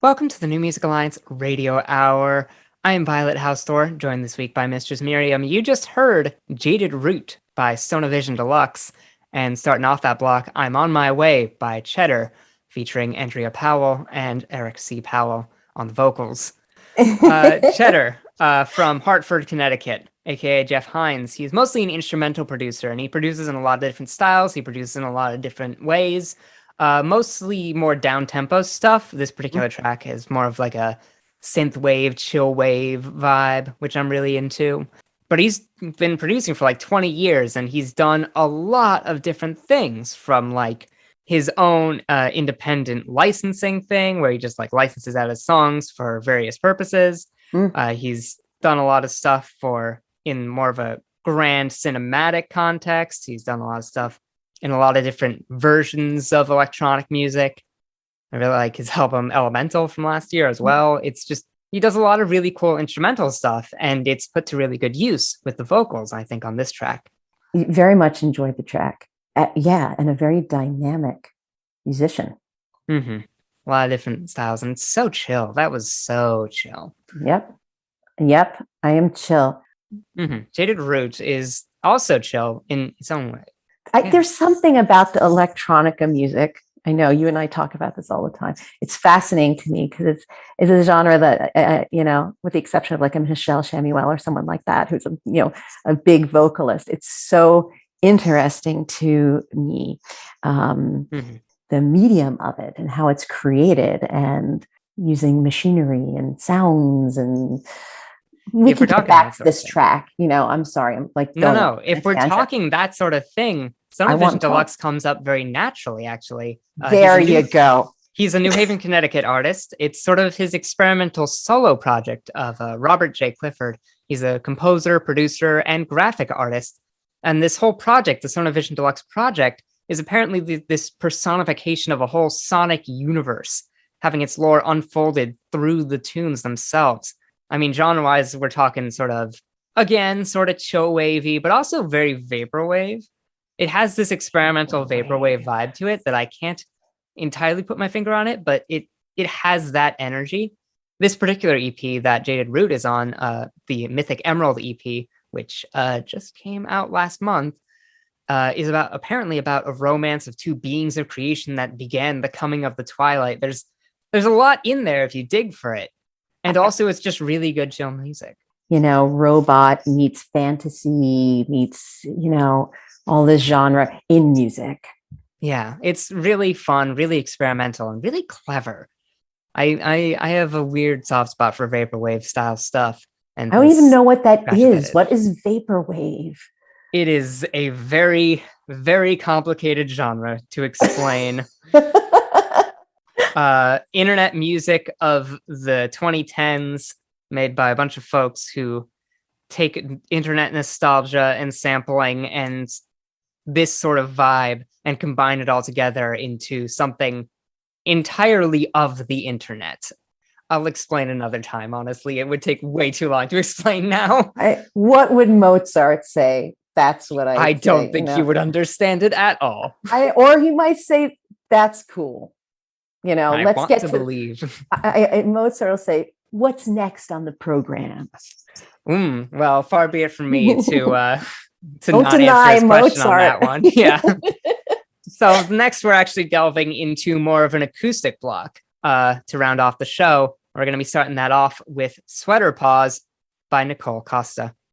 Welcome to the New Music Alliance Radio Hour. I am Violet Hausthor, joined this week by Mistress Miriam. You just heard Jaded Root by Sonavision Deluxe, and starting off that block, I'm On My Way by Cheddr, featuring Andrea Powell and Eric C. Powell on the vocals. Cheddr, from Hartford, Connecticut, aka Jeff Hines. He's mostly an instrumental producer, and he produces in a lot of different styles. He produces in a lot of different ways. Mostly more down-tempo stuff. This particular track is more of like a synth wave, chill wave vibe, which I'm really into. But he's been producing for like 20 years, and he's done a lot of different things, from like his own independent licensing thing, where he just like licenses out his songs for various purposes. He's done a lot of stuff in more of a grand cinematic context. He's done a lot of stuff in a lot of different versions of electronic music. I really like his album Elemental from last year as well. It's just, he does a lot of really cool instrumental stuff, and it's put to really good use with the vocals, I think, on this track. Very much enjoyed the track. And a very dynamic musician. A lot of different styles, and it's so chill. That was so chill. Yep, I am chill. Jaded Root is also chill in its own way. There's something about the electronica music. I know you and I talk about this all the time. It's fascinating to me because it's a genre that, with the exception of like a Michelle Chamuel or someone like that, who's a big vocalist. It's so interesting to me, the medium of it and how it's created, and using machinery and sounds. And we can get back to this track. I'm sorry. I'm like, no. If we're talking that sort of thing, Sonavision Deluxe comes up very naturally, actually. There you go. He's a New Haven, Connecticut artist. It's sort of his experimental solo project of Robert J. Clifford. He's a composer, producer, and graphic artist. And this whole project, the Sonavision Deluxe project, is apparently this personification of a whole sonic universe, having its lore unfolded through the tunes themselves. I mean, genre-wise, we're talking sort of chill wavy, but also very vaporwave. It has this experimental vaporwave vibe to it that I can't entirely put my finger on it, but it has that energy. This particular EP that Jaded Root is on, the Mythic Emerald EP, which just came out last month, is apparently about a romance of two beings of creation that began the coming of the twilight. There's a lot in there if you dig for it. And also, it's just really good chill music. Robot meets fantasy meets, all this genre in music. Yeah, it's really fun, really experimental, and really clever. I have a weird soft spot for vaporwave style stuff. And I don't even know what that is. What is vaporwave? It is a very, very complicated genre to explain. Internet music of the 2010s, made by a bunch of folks who take internet nostalgia and sampling and this sort of vibe and combine it all together into something entirely of the internet. I'll explain another time, honestly. It would take way too long to explain now. What would Mozart say? That's what I don't think he would understand it at all. Or he might say, that's cool. Let's get to believe. Mozart will say, what's next on the program? Well, far be it from me to don't not deny answer his question Mozart. on that one. Yeah. So next, we're actually delving into more of an acoustic block to round off the show. We're going to be starting that off with Sweater Paws by Nicole Costa.